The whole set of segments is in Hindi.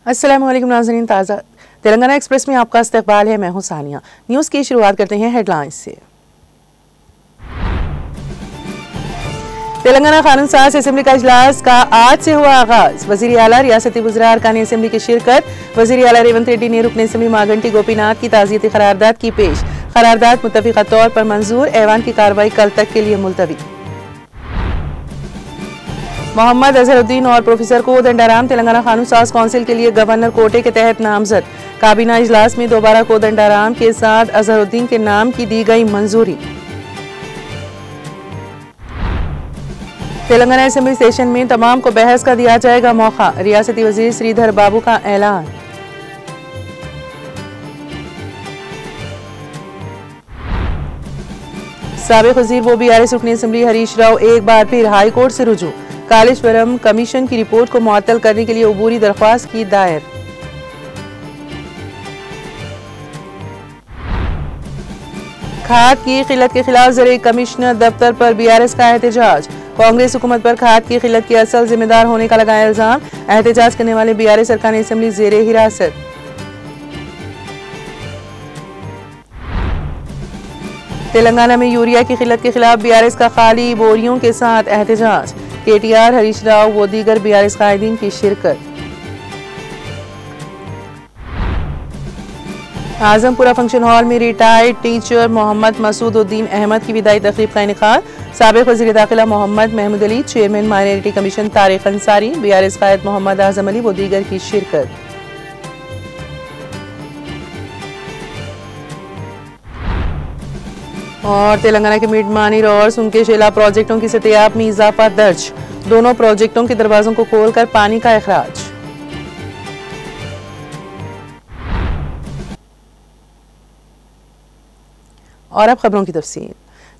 अस्सलाम वालेकुम नाज़रीन, ताज़ा तेलंगाना एक्सप्रेस में आपका इस्तकबाल है। मैं हूं सानिया। न्यूज़ की शुरुआत करते हैं हेडलाइंस से। तेलंगाना कानून साज असेंबली का इजलास का आज से हुआ आगाज। वज़ीर आला रियासती वज़रा अरकान असेंबली की शिरकत। वज़ीर आला रेवंत रेड्डी ने रुकन असेंबली मागंटी गोपीनाथ की ताज़ियती करारदाद की पेश। करारदाद मुत्तफ़िक़ा तौर पर मंजूर। ऐवान की कार्रवाई कल तक के लिए मुलतवी। मोहम्मद अजहरुद्दीन और प्रोफेसर कोदंडाराम तेलंगाना कानून साज काउंसिल के लिए गवर्नर कोटे के तहत नामजद। काबीना इजलास में दोबारा कोदंडाराम के साथ अजहरुद्दीन के नाम की दी गई मंजूरी। तेलंगाना असेंबली सेशन में तमाम को बहस का दिया जाएगा मौका। रियासती वजीर श्रीधर बाबू का ऐलान। साबिक वजीर वो बीआरएस रुकन असेंबली हरीश राव एक बार फिर हाई कोर्ट से रुजू। कालेश्वरम कमीशन की रिपोर्ट को मुअत्तल करने के लिए अबूरी दरख्वास्त की दायर। खाद की किल्लत के खिलाफ ज़राई कमिश्नर दफ्तर पर बीआरएस का एहतजाज। कांग्रेस हुकूमत पर खाद की किल्लत के असल जिम्मेदार होने का लगाया इल्जाम। एहतजाज करने वाले बीआरएस अरकान असेंबली ज़ेरे हिरासत। तेलंगाना में यूरिया की किल्लत के खिलाफ बीआरएस का खाली बोरियों के साथ एहतजाज। केटीआर, हरीश राव व दीगर बीआरएस कायदीन की शिरकत। आजमपुरा फंक्शन हॉल में रिटायर्ड टीचर मोहम्मद मसूदुद्दीन अहमद की विदाई तकरीब का इनेकाद। साबिक वज़ीर दाखिला Mohammed Mahmood Ali, chairman minority commission Tariq Ansari, BRS कायद मोहम्मद आजम अली व दीगर की शिरकत। और तेलंगाना के मिड मानीर और सुनकेशेला प्रोजेक्टों की सतह में इजाफा दर्ज। दोनों प्रोजेक्टों के दरवाजों को खोलकर पानी का अखराज। और अब खबरों की तफसील।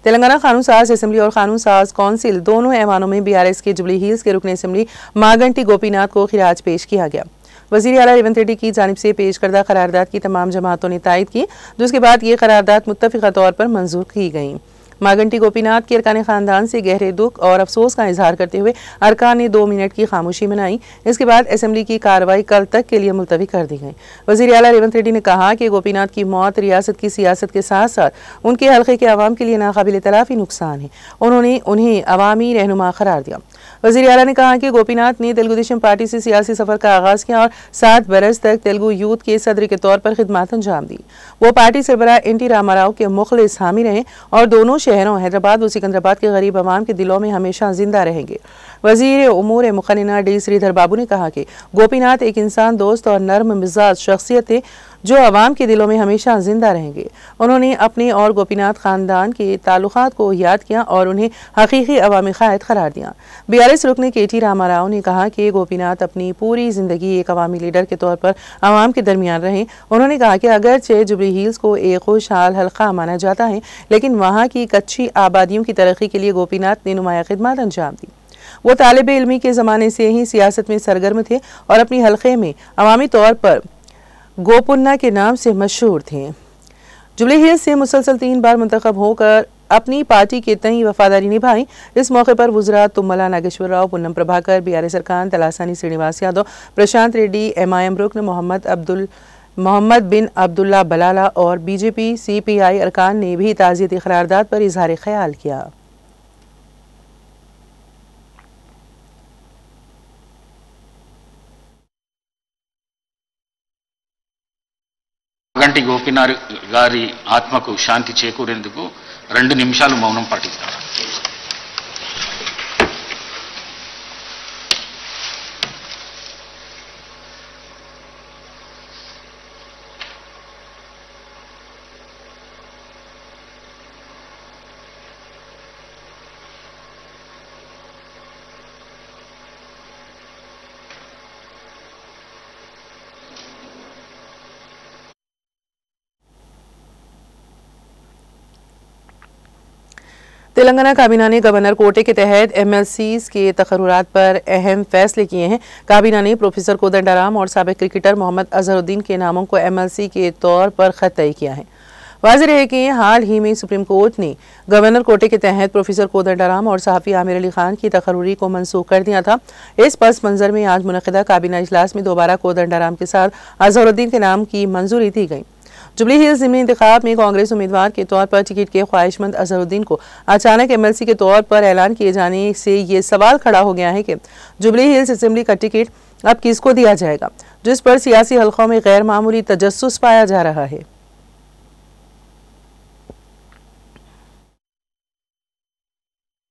तेलंगाना कानून साज असेंबली और कानून साज काउंसिल दोनों ऐवानों में बीआरएस के जुबली हिल्स के रुकन असेंबली मागंटी गोपीनाथ को खिराज पेश किया गया। वज़ीर आला रेवंत रेड्डी की जानिब से पेश करदा करारदाद की तमाम जमातों ने तायद की, जिसके बाद ये करारदाद मुत्तफ़िक़ा तौर पर मंजूर की गई। मागंटी गोपीनाथ के अरकान खानदान से गहरे दुख और अफसोस का इजहार करते हुए अरकान ने 2 मिनट की खामोशी मनाई। इसके बाद असेंबली की कार्रवाई कल तक के लिए मुलतवी कर दी गई। वज़ीर आला रेवंत रेड्डी ने कहा कि गोपीनाथ की मौत रियासत की सियासत के साथ साथ उनके हल्के के अवाम के लिए नाकाबिल तलाफी नुकसान है। उन्होंने उन्हें अवामी रहनुमा करार दिया। वज़ीर आला ने कहा कि गोपीनाथ ने तेलुगु देशम पार्टी से सियासी सफर का आगाज किया और 7 बरस तक तेलुगु यूथ के सदर के तौर पर खिदमत अंजाम दी। वो पार्टी सरबराह एनटी रामाराव के मुखलिस हामी रहे और दोनों शहरों हैदराबाद व सिकंदराबाद के गरीब अवाम के दिलों में हमेशा जिंदा रहेंगे। वज़ीर उमूर मुक़न्निना डी श्रीधर बाबू ने कहा कि गोपीनाथ एक इंसान दोस्त और नर्म मिजाज शख्सियत है जो अवाम के दिलों में हमेशा जिंदा रहेंगे। उन्होंने अपने और गोपीनाथ खानदान के ताल्लुकात को याद किया और उन्हें हकीकी अवामी क़ायद करार दिया। बीआरएस रुकन केटी रामाराव ने कहा कि गोपीनाथ अपनी पूरी जिंदगी एक अवामी लीडर के तौर पर अवाम के दरमियान रहे। उन्होंने कहा कि अगरचे जुबली हिल्स को एक खुशहाल हल्का माना जाता है, लेकिन वहाँ की कच्ची आबादियों की तरक्की के लिए गोपीनाथ ने नुमाया खिदमत अंजाम दी। वो तालिब इल्मी के ज़माने से ही सियासत में सरगर्म थे और अपनी हल्के में अवामी तौर पर गोपुन्ना के नाम से मशहूर थे। जुबली हिल्स से मुसलसल 3 बार मुंतखब होकर अपनी पार्टी के तई वफादारी निभाई। इस मौके पर वुज़रा तुम्मला नागेश्वर राव, पुन्नम प्रभाकर, बीआरएस अरकान तलासानी श्रीनिवास यादव, प्रशांत रेड्डी, एमआईएम रुकन मोहम्मद बिन अब्दुल्ला बलाला और बीजेपी सीपीआई अरकान ने भी ताज़ियती करारदाद पर इजहार ख्याल किया। మాగంటి గోపీనాథ్ గారి ఆత్మకు శాంతి చేకూరేందుకు 2 నిమిషాలు మౌనం పాటిస్తారు. तेलंगाना काबीना ने गवर्नर कोटे के तहत एमएलसीज के तकर्रुरात पर अहम फैसले किए हैं। काबीना ने प्रोफेसर कोदंडाराम और साबिक क्रिकेटर मोहम्मद अजहरुद्दीन के नामों को एमएलसी के तौर पर खत तय किया है। वाज़ेह है कि हाल ही में सुप्रीम कोर्ट ने गवर्नर कोटे के तहत प्रोफेसर कोदंडाराम और सहाफ़ी आमिर अली खान की तकर्री को मनसूख कर दिया था। इस पस मंज़र में आज मुनक़िदा काबीना इजलास में दोबारा कोदंडाराम के साथ अज़हरुद्दीन के नाम की मंजूरी दी गई। जुबली हिल्स ज़िमनी इंतखाब में कांग्रेस उम्मीदवार के तौर पर टिकट के ख्वाहिशमंद अज़हरुद्दीन को अचानक MLC के तौर पर ऐलान किए जाने से ये सवाल खड़ा हो गया है कि जुबली हिल्स असेंबली का टिकट अब किसको दिया जाएगा, जिस पर सियासी हल्कों में गैर मामूली तजस्सुस पाया जा रहा है।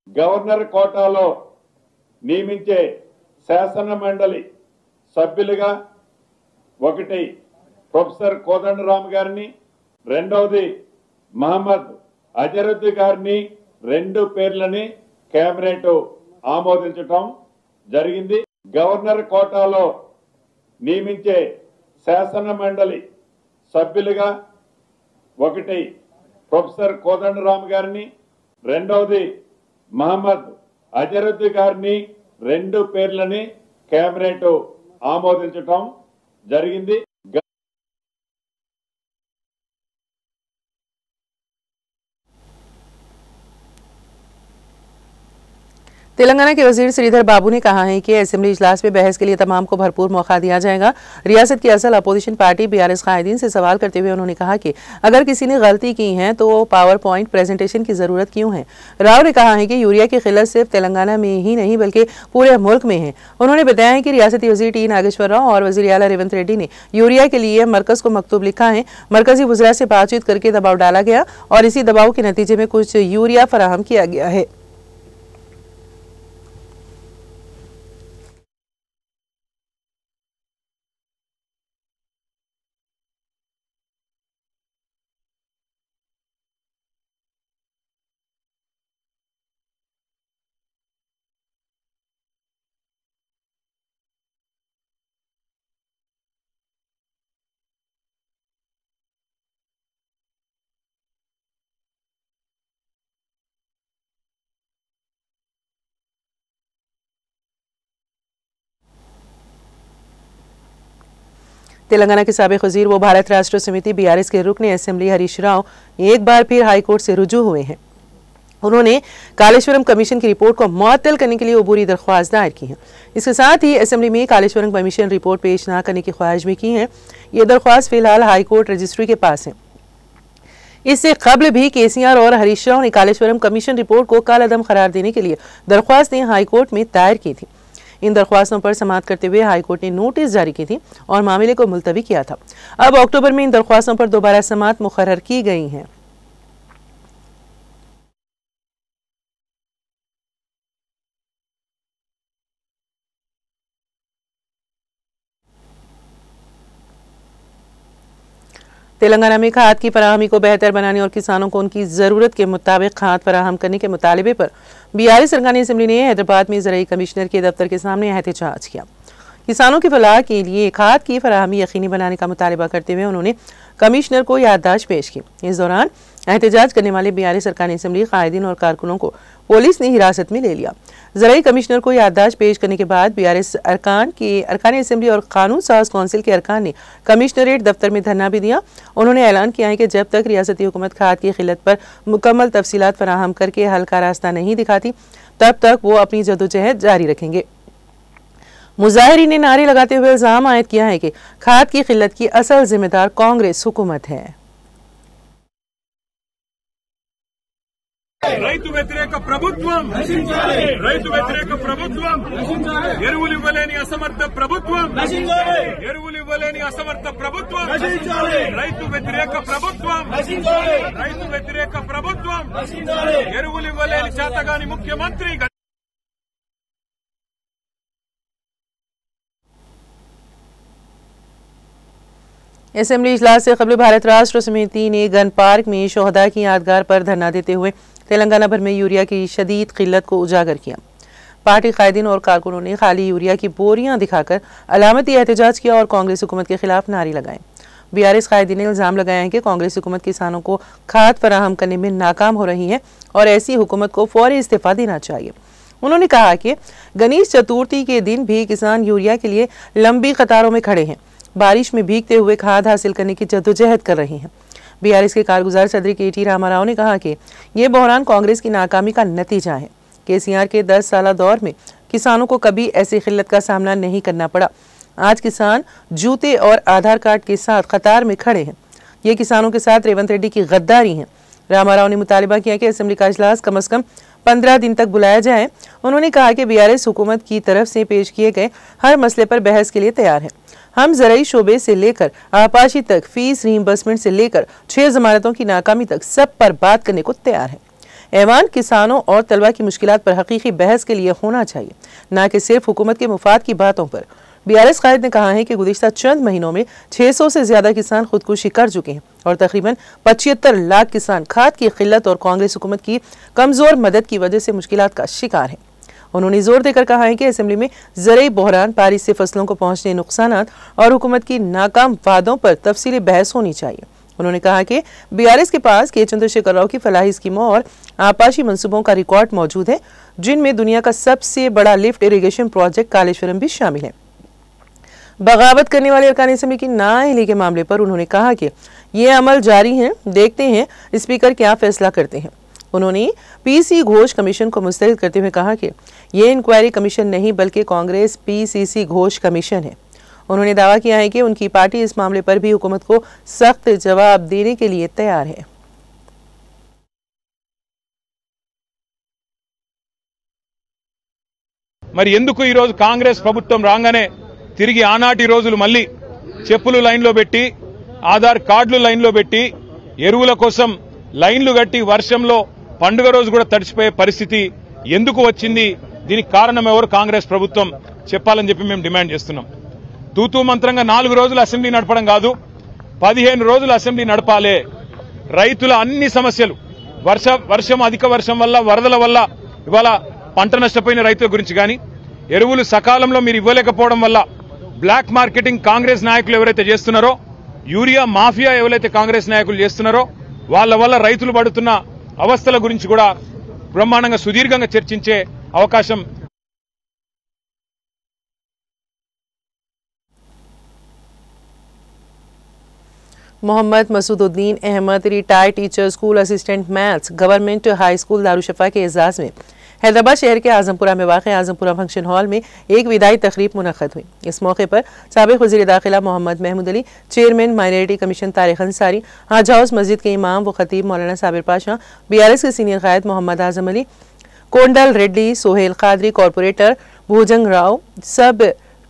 గవర్నర్ కోటాలో నియమించే శాసన మండలి సభ్యులుగా ఒకటి ప్రొఫెసర్ కోదండరామ్ గారిని, రెండవది మహమ్మద్ అజరుద్దీన్ గారిని, రెండు పేర్లని కేబినెట్ ఆమోదించడం జరిగింది। గవర్నర్ కోటాలో నియమించే శాసన మండలి సభ్యులుగా ఒకటి ప్రొఫెసర్ కోదండరామ్ గారిని, రెండవది మహమ్మద్ అజరుద్దీన్ గారిని, రెండు పేర్లని కేబినెట్ ఆమోదించడం జరిగింది। तेलंगाना के वजीर श्रीधर बाबू ने कहा है कि असेंबली इजलास में बहस के लिए तमाम को भरपूर मौका दिया जाएगा। रियासत की असल अपोजिशन पार्टी BRS कायदीन से सवाल करते हुए उन्होंने कहा कि अगर किसी ने गलती की है तो पावर पॉइंट प्रेजेंटेशन की जरूरत क्यों है। राव ने कहा है कि यूरिया की किल्लत सिर्फ तेलंगाना में ही नहीं बल्कि पूरे मुल्क में है। उन्होंने बताया है कि रियासती वजीर टी नागेश्वर राव और वजीर आला रेवंत रेड्डी ने यूरिया के लिए मरकज को मकतूब लिखा है। मरकजी वज़रा से बातचीत करके दबाव डाला गया और इसी दबाव के नतीजे में कुछ यूरिया फराहम किया गया है। तेलंगाना के साबिक वजीर व भारत राष्ट्र समिति BRS के रुकन असेंबली हरीश राव एक बार फिर हाईकोर्ट से रुजू हुए हैं। उन्होंने कालेश्वरम कमीशन की रिपोर्ट को मुअत्तल करने के लिए अबूरी दरख्वास्त दायर की है। इसके साथ ही असेंबली में कालेश्वरम कमीशन रिपोर्ट पेश न करने की ख्वाहिश भी की है। ये दरख्वास्त फिलहाल हाईकोर्ट रजिस्ट्री के पास है। इससे कबल भी KCR और हरीश राव ने कालेश्वरम कमीशन रिपोर्ट को कालअदम करार देने के लिए दरख्वास्तें हाईकोर्ट में दायर की थी। इन दरख्वास्तों पर समाअत करते हुए हाईकोर्ट ने नोटिस जारी की थी और मामले को मुलतवी किया था। अब अक्टूबर में इन दरख्वास्तों पर दोबारा समाअत मुकर्रर की गई हैं। तेलंगाना में खाद की फराहमी को बेहतर बनाने और किसानों को उनकी ज़रूरत के मुताबिक खाद फराहम करने के मुतालबे पर BRS सरकारी असेंबली ने हैदराबाद में ज़राई कमिश्नर के दफ्तर के सामने एहतजाज किया। किसानों की फलाह के लिए खाद की फराहमी यकीनी बनाने का मुतालबा करते हुए उन्होंने कमिश्नर को याददाश्त पेश की। इस दौरान एहतजाज करने वाले BRS सरकारी असेंबली कायदीन और कारकुनों को पुलिस ने हिरासत में ले लिया। ज़राई कमिश्नर को याददाश्त पेश करने के बाद BRS अरकान असेंबली और कानून साज कौंसिल के अरकान ने कमिश्नरेट दफ्तर में धरना भी दिया। उन्होंने ऐलान किया है कि जब तक रियासती हुकूमत खाद की किल्लत पर मुकम्मल तफसीलात फराहम करके हल का रास्ता नहीं दिखाती तब तक वो अपनी जदोजहद जारी रखेंगे। मुजाहिरीन ने नारे लगाते हुए इल्जाम आयद किया है कि खाद की किल्लत की असल जिम्मेदार कांग्रेस हुकूमत है। రైతు వ్యతిరేక ప్రభుత్వం రైతు వ్యతిరేక ప్రభుత్వం ఎరువులు ఇవ్వలేని అసమర్థ ప్రభుత్వం ఎరువులు ఇవ్వలేని అసమర్థ ప్రభుత్వం రైతు వ్యతిరేక ప్రభుత్వం రైతు వ్యతిరేక ప్రభుత్వం ఎరువులు ఇవ్వలేని చేతగాని ముఖ్యమంత్రి। असेंबली इजलास से कबल भारत राष्ट्र समिति ने गन पार्क में शोहदा की यादगार पर धरना देते हुए तेलंगाना भर में यूरिया की शदीद किल्लत को उजागर किया। पार्टी कायदीन और कारकुनों ने खाली यूरिया की बोरियां दिखाकर अलामती एहतजाज किया और कांग्रेस हुकूमत के खिलाफ नारे लगाए। BRS कायदीन ने इल्जाम लगाया है कि कांग्रेस हुकूमत किसानों को खाद फराहम करने में नाकाम हो रही है और ऐसी हुकूमत को फौरी इस्तीफा देना चाहिए। उन्होंने कहा कि गणेश चतुर्थी के दिन भी किसान यूरिया के लिए लंबी कतारों में खड़े हैं, बारिश में भीगते हुए खाद हासिल करने की जद्दोजहद कर रहे हैं। बीआरएस के कारगुजार सदर केटी रामाराव ने कहा कि ये बहरान कांग्रेस की नाकामी का नतीजा है। केसीआर के 10 साल दौर में किसानों को कभी ऐसी किल्लत का सामना नहीं करना पड़ा। आज किसान जूते और आधार कार्ड के साथ कतार में खड़े हैं। ये किसानों के साथ रेवंत रेड्डी की गद्दारी है। रामाराव ने मुतालिबा किया कि असेंबली का इजलास कम से कम 15 दिन तक बुलाया जाए। उन्होंने कहा कि बीआरएस हुकूमत की तरफ से पेश किए गए हर मसले पर बहस के लिए तैयार है। हम ज़राई शोबे से लेकर आपाशी तक, फीस रीइंबर्समेंट से लेकर 6 जमानतों की नाकामी तक सब पर बात करने को तैयार है। ऐवान किसानों और तलबा की मुश्किलात पर हकीकी बहस के लिए होना चाहिए, न कि सिर्फ हुकूमत के मुफाद की बातों पर। बीआरएस कायद ने कहा है कि गुज़िश्ता चंद महीनों में 600 से ज्यादा किसान खुदकुशी कर चुके हैं और तकरीबन 75 लाख किसान खाद की किल्लत और कांग्रेस हुकूमत की कमजोर मदद की वजह से मुश्किलात का शिकार हैं। उन्होंने जोर देकर कहा है कि असेंबली में ज़राई बहरान, बारिश से फसलों को पहुंचने नुकसानात और हुकूमत की नाकाम वादों पर तफसीली बहस होनी चाहिए। उन्होंने कहा कि बीआरएस के पास के चंद्रशेखर राव की फलाही स्कीमों और आपाशी मंसूबों का रिकॉर्ड मौजूद है, जिनमें दुनिया का सबसे बड़ा लिफ्ट इरिगेशन प्रोजेक्ट कालेश्वरम भी शामिल है। बगावत करने वाले अरकान असेंबली की नाअहली के मामले पर उन्होंने कहा कि ये अमल जारी है, देखते हैं स्पीकर क्या फैसला करते हैं। उन्होंने पीसी घोष कमीशन को मुस्तरद करते हुए कहा कि ये इंक्वायरी कमीशन नहीं बल्कि कांग्रेस पीसीसी घोष कमीशन है। उन्होंने दावा किया है कि उनकी पार्टी इस मामले पर भी हुकूमत को सख्त जवाब देने के लिए तैयार है। మరి ఎందుకు ఈ రోజు కాంగ్రెస్ ప్రభుత్వం రాగానే తిరిగి ఆనాటి రోజులు మళ్ళీ చెప్పులు లైన్లో పెట్టి, ఆధార్ కార్డులు లైన్లో పెట్టి, ఎరువుల కోసం లైన్లు కట్టి వర్షంలో పండుగ రోజు కూడా తడిచిపోయే పరిస్థితి ఎందుకు వచ్చింది? దీనికి కారణం ఎవరు? కాంగ్రెస్ ప్రభుత్వం చెప్పాలని చెప్పి మేము డిమాండ్ చేస్తున్నాం. తూతూ మంత్రంగా 4 రోజులు అసెంబ్లీ నడపడం కాదు, 15 రోజులు అసెంబ్లీ నడపాలి. రైతుల అన్ని సమస్యలు, వర్షం అధిక వర్షం వల్ల, వరదల వల్ల ఇవాళ పంట నష్టపోయిన రైతుల గురించి కానీ, ఎరువులు సకాలంలో మీరు ఇవ్వలేకపోవడం వల్ల బ్లాక్ మార్కెటింగ్ కాంగ్రెస్ నాయకులు ఎవరైతే చేస్తున్నారో, యూరియా మాఫియా ఎవరైతే కాంగ్రెస్ నాయకులు చేస్తున్నారో వాళ్ళ వల్ల రైతులు పడుతున్న అవస్థల గురించి కూడా బ్రహ్మాండంగా సుదీర్ఘంగా చర్చించే అవకాశం Mohammed Masooduddin Ahmed retired teacher, school assistant maths, government high school Darushifa के एजाज़ में हैदराबाद शहर के आजमपुरा में वाक़ आजमपुरा फंक्शन हॉल में एक विदाई तकरीब मुनक़्क़द हुई। इस मौके पर साबिक़ वज़ीर दाखिला Mohammed Mahmood Ali, chairman minority commission Tariq Ansari, Haj House मस्जिद के इमाम व खतीब मौलाना साबिर पाशा, बीआरएस के सीनियर क़ायद Mohammed Azam Ali, Kondal Reddy, Sohail Qadri, corporator Bhujang Rao, sub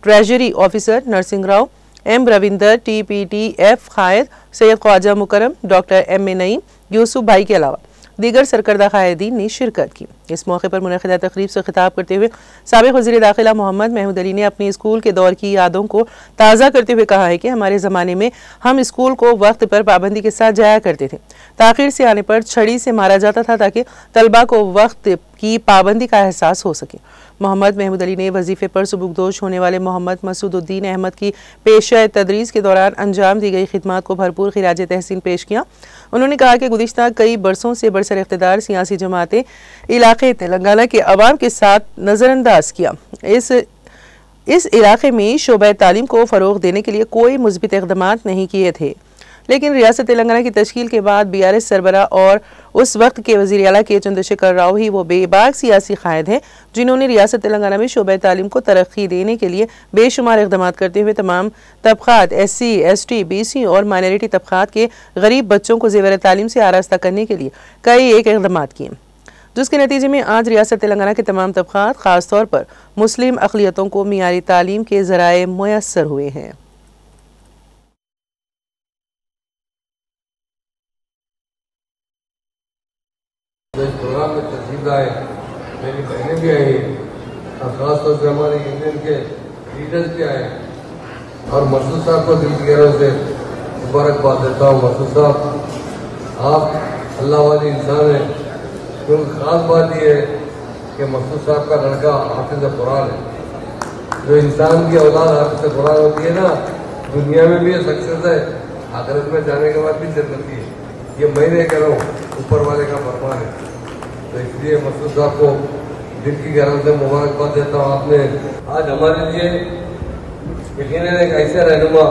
treasury officer Narasimha Rao, M Ravinder, TPTF कायद सैयद ख्वाजा मुकरम, डॉक्टर M.A. नईम, यूसुफ भाई के अलावा दीगर सरकर्दा कायदीन ने शिरकत की। इस मौके पर मुनक़्क़िदा तक़रीब से खिताब करते हुए साबिक़ वज़ीर दाखिला मोहम्मद महमूद अली ने अपने स्कूल के दौर की यादों को ताज़ा करते हुए कहा है कि हमारे ज़माने में हम स्कूल को वक्त पर पाबंदी के साथ जाया करते थे। ताख़ीर से आने पर छड़ी से मारा जाता था ताकि तलबा को वक्त की पाबंदी का एहसास हो सके। मोहम्मद महमूद अली ने वजीफे पर सुबुकदोश होने वाले मोहम्मद मसूदुद्दीन अहमद की पेशा तदरीस के दौरान अंजाम दी गई खिदमात को भरपूर खिराज तहसीन पेश किया। उन्होंने कहा कि गुज़िश्ता कई बरसों से बरसर इख्तिदार सियासी जमातें इलाके तेलंगाना के अवाम के साथ नज़रअंदाज किया। इस इलाके में शोबा तालीम को फ़रोग़ देने के लिए कोई मुस्बित इक़दामात नहीं किए थे, लेकिन रियासत तेलंगाना की तश्कील के बाद बीआरएस सरबरा और उस वक्त के वज़ीर आला के चंद्रशेखर राव ही वो बेबाक सियासी कायद हैं जिन्होंने रियासत तेलंगाना में शोबा तालीम को तरक्की देने के लिए बेशुमार इक़दामात करते हुए तमाम तबक़ात SC, ST, BC और माइनॉरिटी तबक़ात के गरीब बच्चों को ज़ेवर तालीम से आरास्ता करने के लिए कई एक इक़दामात किए, जिसके नतीजे में आज रियासत तेलंगाना के तमाम तबक़ात ख़ास तौर पर मुस्लिम अक़लियतों को मियारी तालीम के ज़राए मुयस्सर हुए हैं। इस प्रोग्राम में तस्वीर आए, मेरी बहनें भी आई और खासतौर से हमारे यूनियन के लीडर्स भी आए और मसूद साहब को दिल की गहराइयों से मुबारकबाद देता हूँ। मसूद साहब, आप अल्लाह वाली इंसान हैं, क्योंकि ख़ास बात यह है कि मसूद साहब का लड़का हाफिज़ कुरान है। जो इंसान की औलाद हाफिज़ कुरान होती है ना, दुनिया में भी ये सक्सेस है, आखिरत में जाने के बाद भी जन्नती है। ये मैं नहीं कह रहा हूँ, ऊपर वाले का फरमान है। तो इसलिए मसूद साहब को दिल की गहराइयों से मुबारकबाद देता हूँ। आपने आज हमारे लिए यकीनन एक ऐसे रहनुमा,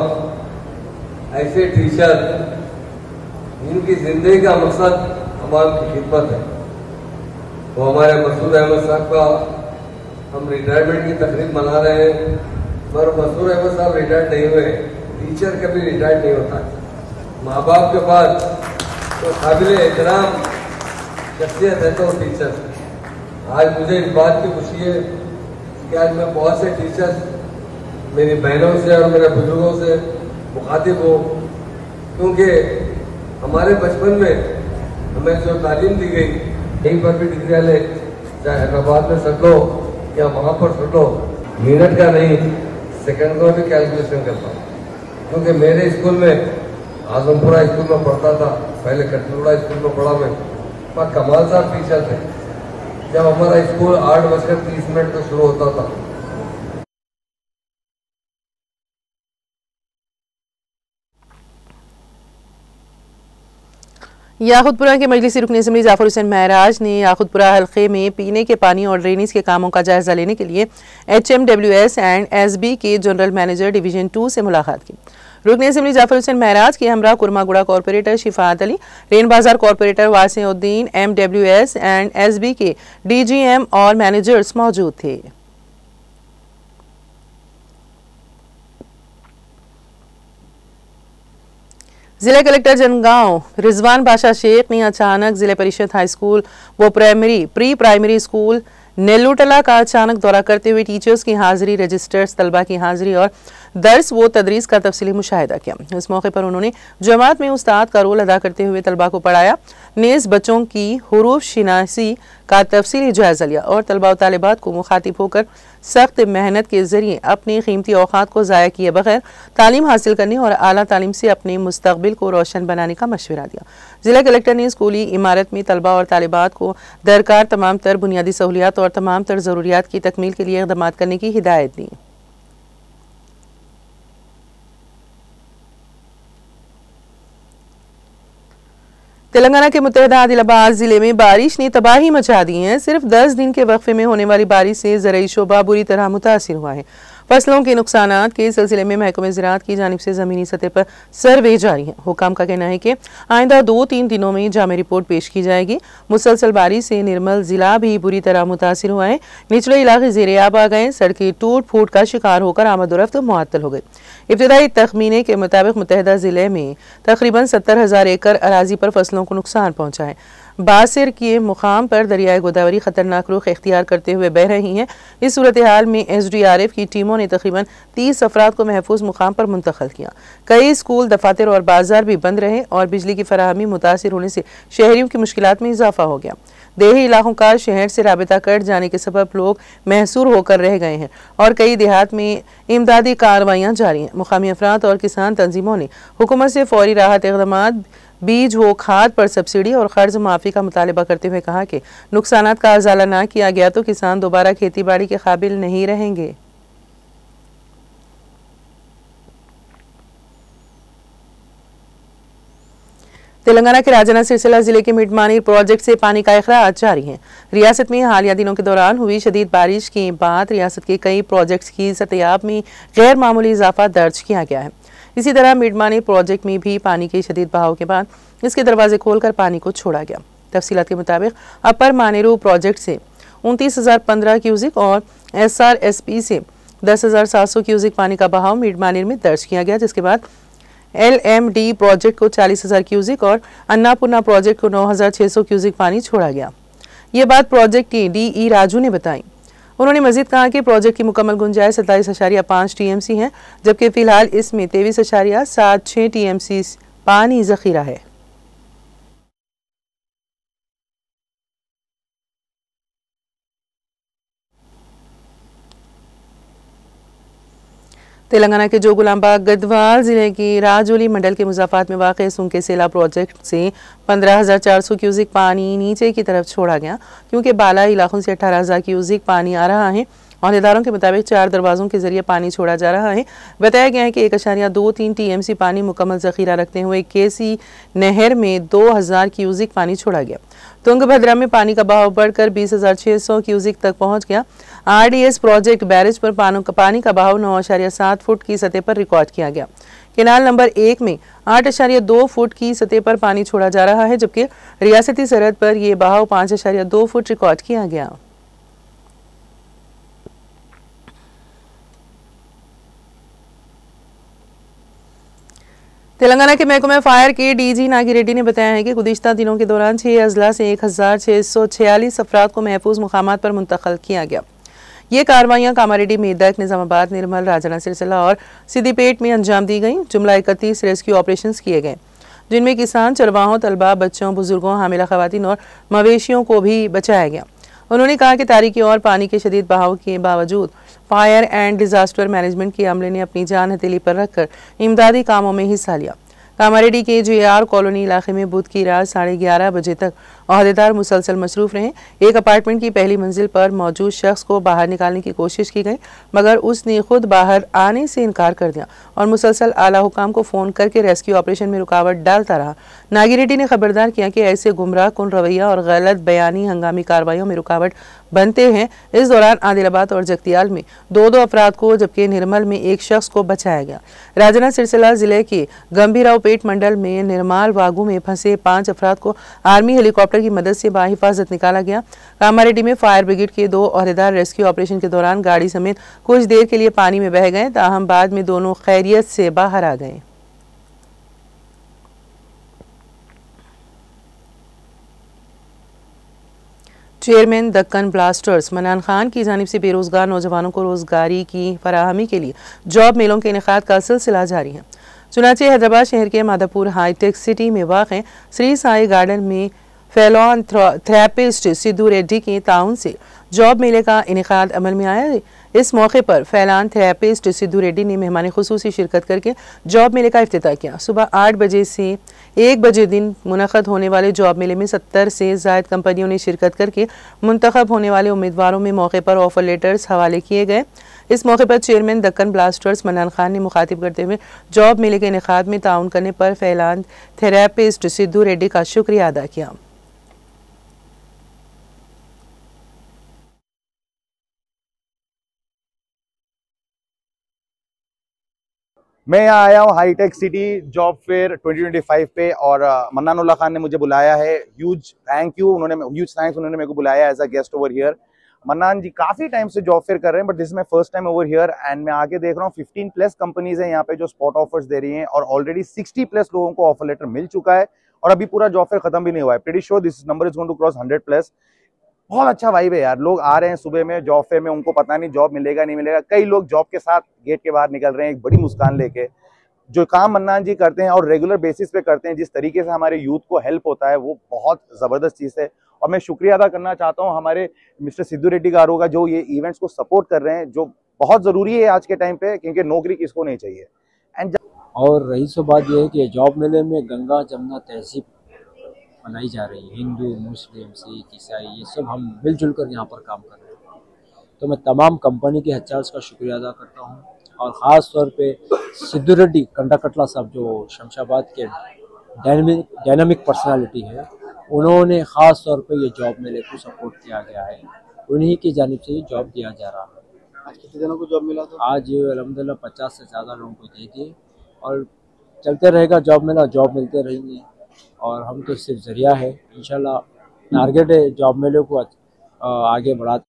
ऐसे टीचर, इनकी जिंदगी का मकसद अवाम की खिदमत है। वो हमारे मसूद अहमद साहब का हम रिटायरमेंट की तकरीब मना रहे हैं, पर मसूद अहमद साहब रिटायर्ड नहीं हुए। टीचर कभी रिटायर्ड नहीं होता। माँ बाप के बाद तो काबिल एहतराम शख्सियत है तो टीचर। आज मुझे इस बात की खुशी है कि आज मैं बहुत से टीचर्स मेरी बहनों से और मेरे बुजुर्गों से मुखातिब हूँ, क्योंकि हमारे बचपन में हमें जो तालीम दी गई, कहीं पर भी डिग्री ले, चाहे हैदराबाद में सट लो या वहाँ पर सट लो, मिनट का नहीं सेकंड का भी कैलकुलेशन करता हूँ। क्योंकि मेरे स्कूल में, आजमपुरा स्कूल में पढ़ता था, पहले कटलुड़ा स्कूल में पढ़ा मैं, पर कमाल साहब टीचर थे। जब हमारा स्कूल 8:30 पर शुरू होता था, याकुतपुरा के मजलिसी रुकन असम्बली जाफर हुसैन महराज ने याकुतपुरा हल्के में पीने के पानी और ड्रेनेज के कामों का जायजा लेने के लिए HMWS एंड SB के जनरल मैनेजर डिवीजन 2 से मुलाकात की। रुकन असम्बली जाफर हुसैन महराज के हमरा कुरमागुड़ा कॉर्पोरेटर शिफात अली, रेन बाजार कॉर्पोरेटर वासिउद्दीन, MWS एंड SB के DGM और मैनेजर्स मौजूद थे। जिला कलेक्टर जनगांव रिजवान बादशाह शेख ने अचानक जिला परिषद हाई स्कूल व प्री प्राइमरी स्कूल नेल्लूटला का अचानक दौरा करते हुए टीचर्स की हाजिरी, रजिस्टर्स, तलबा की हाजिरी और दर्स व तदरीस का तफसीली मुशाहिदा किया। इस मौके पर उन्होंने जमात में उस्ताद का रोल अदा करते हुए तलबा को पढ़ाया, नेज बच्चों की हुरूफ शिनासी का तफसीली जायजा लिया और तलबा व तालिबात को मुखातिब होकर सख्त मेहनत के जरिए अपनी कीमती औकात को ज़ाया किए बगैर तालीम हासिल करने और आला तालीम से अपने मुस्तकबिल को रोशन बनाने का मशवरा दिया। जिला कलेक्टर ने स्कूली इमारत में तलबा और तालिबात को दरकार तमाम तर बुनियादी सहूलियात और तमाम तर ज़रूरियात की तकमील के लिए इक़दामात करने की हिदायत दी। तेलंगाना के मुत्तहदा आदिलाबाद जिले में बारिश ने तबाही मचा दी है। सिर्फ 10 दिन के वक्फे में होने वाली बारिश से ज़रई शोबा बुरी तरह मुतासिर हुआ है। फसलों के नुकसानात के सिलसिले में महकमे ज़राअत की जानिब से ज़मीनी सतह पर सर्वे जारी है। हुकाम का कहना है कि आइंदा 2-3 दिनों में जामे रिपोर्ट पेश की जाएगी। मुसलसल बारिश से निर्मल जिला भी बुरी तरह मुतासिर हुआ है। निचले इलाके ज़ेर-ए-आब आ गए, सड़कें टूट फूट का शिकार होकर आमद-ओ-रफ्त मुअत्तल हो गई। इब्तिदाई तखमीने के मुताबिक मुत्तहदा जिले में तकरीबन 70,000 एकड़ अराजी पर फसलों को नुकसान पहुंचा है। बासिर के मुकाम पर दरियाए गोदावरी खतरनाक रुख इख्तियार करते हुए बह रही हैं। इस सूरत हाल में SDRF की टीमों ने तकरीबन 30 अफराद को महफूज मुकाम पर मुंतकिल किया। कई स्कूल, दफातर और बाजार भी बंद रहे और बिजली की फराहमी मुतासिर होने से शहरियों की मुश्किलात में इजाफा हो गया। देही इलाकों का शहर से राबिता कट जाने के सबब लोग महसूर होकर रह गए हैं और कई देहात में इमदादी कार्रवाइयाँ जारी हैं। मुकामी अफराद और किसान तंजीमों ने हुकूमत से फौरी राहत इक़दामात, बीज व खाद पर सब्सिडी और कर्ज माफ़ी का मुतालबा करते हुए कहा कि नुकसानात का अजाला ना किया गया तो किसान दोबारा खेती बाड़ी के काबिल नहीं रहेंगे। तेलंगाना के राजन्ना सिरसिला जिले के मिडमानीर प्रोजेक्ट से पानी का अखराज जारी है। रियासत में हालिया दिनों के दौरान हुई शदीद बारिश के बाद रियासत के कई प्रोजेक्ट्स की सतह में गैर मामूली इजाफा दर्ज किया गया है। इसी तरह मिडमानीर प्रोजेक्ट में भी पानी के शदीद बहाव के बाद इसके दरवाजे खोलकर पानी को छोड़ा गया। तफसीलात के मुताबिक अपर मानेरू प्रोजेक्ट से 29,015 क्यूजिक और SRSP से 10,700 क्यूजिक पानी का बहाव मिडमानीर में दर्ज किया गया, जिसके बाद LMD प्रोजेक्ट को 40,000 क्यूजिक और अन्नापूर्णा प्रोजेक्ट को 9,600 क्यूजिक पानी छोड़ा गया। ये बात प्रोजेक्ट के DE राजू ने बताई। उन्होंने मजीद कहा कि प्रोजेक्ट की मुकम्मल गुंजाइश 27.5 TMC है, जबकि फिलहाल इसमें 23.76 TMC पानी जखीरा है। तेलंगाना के जोगुलांबाग गढ़वाल जिले की राजौली मंडल के मुजाफात में वाक़ सुंके सेला प्रोजेक्ट से 15,400 क्यूजिक पानी नीचे की तरफ छोड़ा गया, क्योंकि बाला इलाकों से 18,000 क्यूजिक पानी आ रहा है अहदेदारों के मुताबिक 4 दरवाजों के जरिए पानी छोड़ा जा रहा है। बताया गया है कि 1.23 TMC पानी मुकम्मल जखीरा रखते हुए केसी नहर में 2000 क्यूजिक पानी छोड़ा गया। तुंगभद्रा में पानी का बहाव बढ़कर 20,600 क्यूजिक तक पहुंच गया। RDS प्रोजेक्ट बैरेज पर पानी का बहाव 9.7 फुट की सतह पर रिकॉर्ड किया गया। केनाल नंबर 1 में 8.2 फुट की सतह पर पानी छोड़ा जा रहा है, जबकि रियासती सरहद पर यह बहाव 5.2 फुट रिकॉर्ड किया गया। तेलंगाना के महकमे फायर के DG नागी रेड्डी ने बताया है कि गुज़िश्ता दिनों के दौरान 6 अजला से 1,646 अफराद को महफूज मुकामात पर मुंतकिल किया गया। ये कार्रवाइयाँ कामारेड्डी, मेदक, निजामाबाद, निर्मल, राजना सिलसिला और सिद्दीपेट में अंजाम दी गईं। जुमला 31 रेस्क्यू ऑपरेशंस किए गए, जिनमें किसान, चरवाहों, तलबा, बच्चों, बुजुर्गों, हामिला खवातीन और मवेशियों को भी बचाया गया। उन्होंने कहा कि तारीकी और पानी के शदीद बहाव के बावजूद फायर एंड डिजास्टर मैनेजमेंट के अमले ने अपनी जान हथेली पर रखकर इमदादी कामों में हिस्सा लिया। कामारेड्डी के JR कॉलोनी इलाके में बुध की रात 11:30 बजे तक अहदेदार मुसलसल मसरूफ रहे। एक अपार्टमेंट की पहली मंजिल पर मौजूद शख्स को बाहर निकालने की कोशिश की गई, मगर उसने खुद बाहर आने से इनकार कर दिया और मुसलसल आला हुकाम को फ़ोन करके रेस्क्यू ऑपरेशन में रुकावट डालता रहा। नागी रेड्डी ने खबरदार किया कि ऐसे गुमराह कुन रवैया और गलत बयानी हंगामी कार्रवाइयों में रुकावट बनते हैं। इस दौरान आदिलाबाद और जगतियाल में 2 अफराद को, जबकि निर्मल में 1 शख्स को बचाया गया। राजना सिलसिला जिले के गंभीरावपेट मंडल में निर्माल वागू में फंसे 5 अफराद को आर्मी हेलीकॉप्टर की मदद से बाहिफाजत निकाला गया। कामारेड्डी में फायर ब्रिगेड के 2 अहदेदार रेस्क्यू ऑपरेशन के दौरान गाड़ी समेत कुछ देर के लिए पानी में बह गए, ताहम बाद में दोनों खैरियत से बाहर आ गए। Chairman Deccan blasters mannan Khan की जानिब से बेरोजगार नौजवानों को रोजगारी की फराहमी के लिए जॉब मेलों के इनेकाद का सिलसिला जारी है। चुनाचे हैदराबाद शहर के माधापुर हाईटेक सिटी में वाक़ श्री साई गार्डन में फैलॉन थेरेपिस्ट सिद्धू रेड्डी के ताउन से जॉब मेले का इनेकाद अमल में आया है। इस मौके पर फैलान थेरेपिस्ट सिद्धू रेड्डी ने मेहमान खुसूसी शिरकत करके जॉब मेले का इफ्तिताह किया। सुबह 8 बजे से 1 बजे दिन मुनक़द होने वाले जॉब मेले में 70 से ज़ायद कंपनियों ने शिरकत करके मुंतखब होने वाले उम्मीदवारों में मौके पर ऑफर लेटर्स हवाले किए गए। इस मौके पर chairman Deccan blasters mannan Khan ने मुखातिब करते हुए जॉब मेले के इनेकाद में ताउन करने पर फैलान थेरेपिस्ट सिद्धू रेड्डी का शुक्रिया अदा किया। मैं यहाँ आया हूँ हाईटेक सिटी जॉब फेयर 2025 पे और मन्नानुल्लाह खान ने मुझे बुलाया है। ह्यूज थैंक्स उन्होंने मेरे को बुलाया as a guest over here. Mannan ji काफी टाइम से जॉब फेयर कर रहे हैं, but this is my first time over here and मैं आके देख रहा हूँ 15+ कंपनीज हैं यहाँ पे जो स्पॉट ऑफर्स दे रही हैं और ऑलरेडी 60+ लोगों को ऑफर लेटर मिल चुका है और अभी पूरा जॉब फेयर खत्म भी नहीं हुआ है। Pretty sure this number is going to cross 100+। बहुत अच्छा वाइब है यार, लोग आ रहे हैं सुबह में जॉब फेयर में, उनको पता नहीं जॉब मिलेगा नहीं मिलेगा। कई लोग जॉब के साथ गेट के बाहर निकल रहे हैं एक बड़ी मुस्कान लेके। जो काम मन्नान जी करते हैं और रेगुलर बेसिस पे करते हैं, जिस तरीके से हमारे यूथ को हेल्प होता है, वो बहुत जबरदस्त चीज है। और मैं शुक्रिया अदा करना चाहता हूँ हमारे मिस्टर सिद्धू रेड्डी गारू का, जो ये इवेंट्स को सपोर्ट कर रहे हैं, जो बहुत जरूरी है आज के टाइम पे, क्योंकि नौकरी किसको नहीं चाहिए। और रही सो बात यह है कि जॉब मेले में गंगा जमुना तहजीब मनाई जा रही है। हिंदू, मुस्लिम, सिख, ईसाई, ये सब हम मिलजुल कर यहाँ पर काम कर रहे हैं। तो मैं तमाम कंपनी के HRs का शुक्रिया अदा करता हूँ और ख़ास तौर पे सिद्धू रेड्डी कंडाकटला साहब, जो शमशाबाद के डायनामिक पर्सनालिटी है, उन्होंने ख़ास तौर पे ये जॉब मेले को सपोर्ट किया गया है। उन्हीं की जानिब से ये जॉब दिया जा रहा है। आज कितने जनों को जॉब मिला था? आज अल्हम्दुलिल्लाह 50 से ज़्यादा लोगों को दे दिए और चलते रहेगा जॉब मेला, जॉब मिलते रहेंगे और हम तो सिर्फ जरिया है। इंशाल्लाह टारगेट है जॉब मेले को आगे बढ़ाते।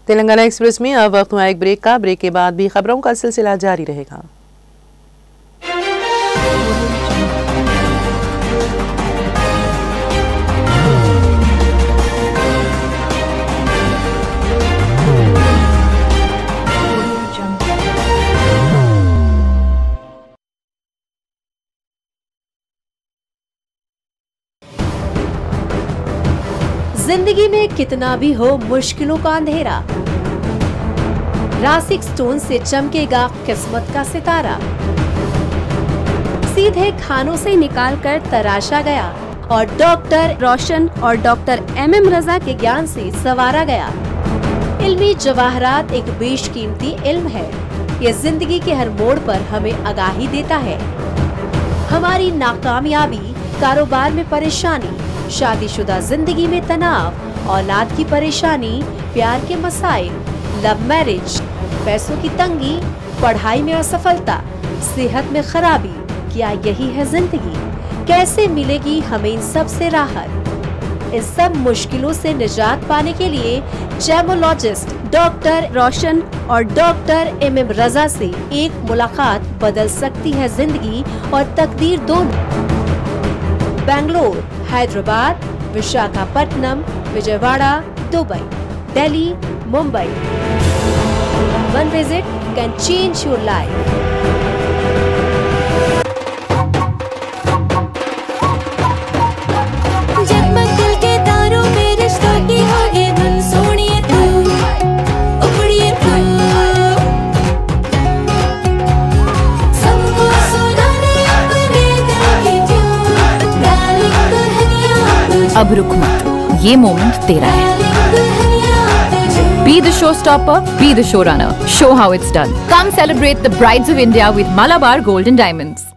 तेलंगाना एक्सप्रेस में अब वक्त हुआ एक ब्रेक का। ब्रेक के बाद भी खबरों का सिलसिला जारी रहेगा। जिंदगी में कितना भी हो मुश्किलों का अंधेरा, रासिक स्टोन से चमकेगा किस्मत का सितारा। सीधे खानों से निकालकर तराशा गया और डॉक्टर रोशन और डॉक्टर MM रजा के ज्ञान से संवारा गया। इल्मी जवाहरात एक बेशकीमती इल्म है। ये जिंदगी के हर मोड़ पर हमें आगाही देता है। हमारी नाकामयाबी, कारोबार में परेशानी, शादीशुदा जिंदगी में तनाव, औलाद की परेशानी, प्यार के मसाइल, लव मैरिज, पैसों की तंगी, पढ़ाई में असफलता, सेहत में खराबी, क्या यही है जिंदगी? कैसे मिलेगी हमें इन सब से राहत? इन सब मुश्किलों से निजात पाने के लिए जेमोलॉजिस्ट डॉक्टर रोशन और डॉक्टर MM रजा से एक मुलाकात बदल सकती है जिंदगी और तकदीर दोनों। Bangalore, Hyderabad, Visakhapatnam, Vijayawada, Dubai, Delhi, Mumbai. One visit can change your life. अब रुक मत, ये मोमेंट तेरा है। Be the showstopper, be the showrunner. Show how it's done. Come celebrate the Brides of India with Malabar Gold and Diamonds.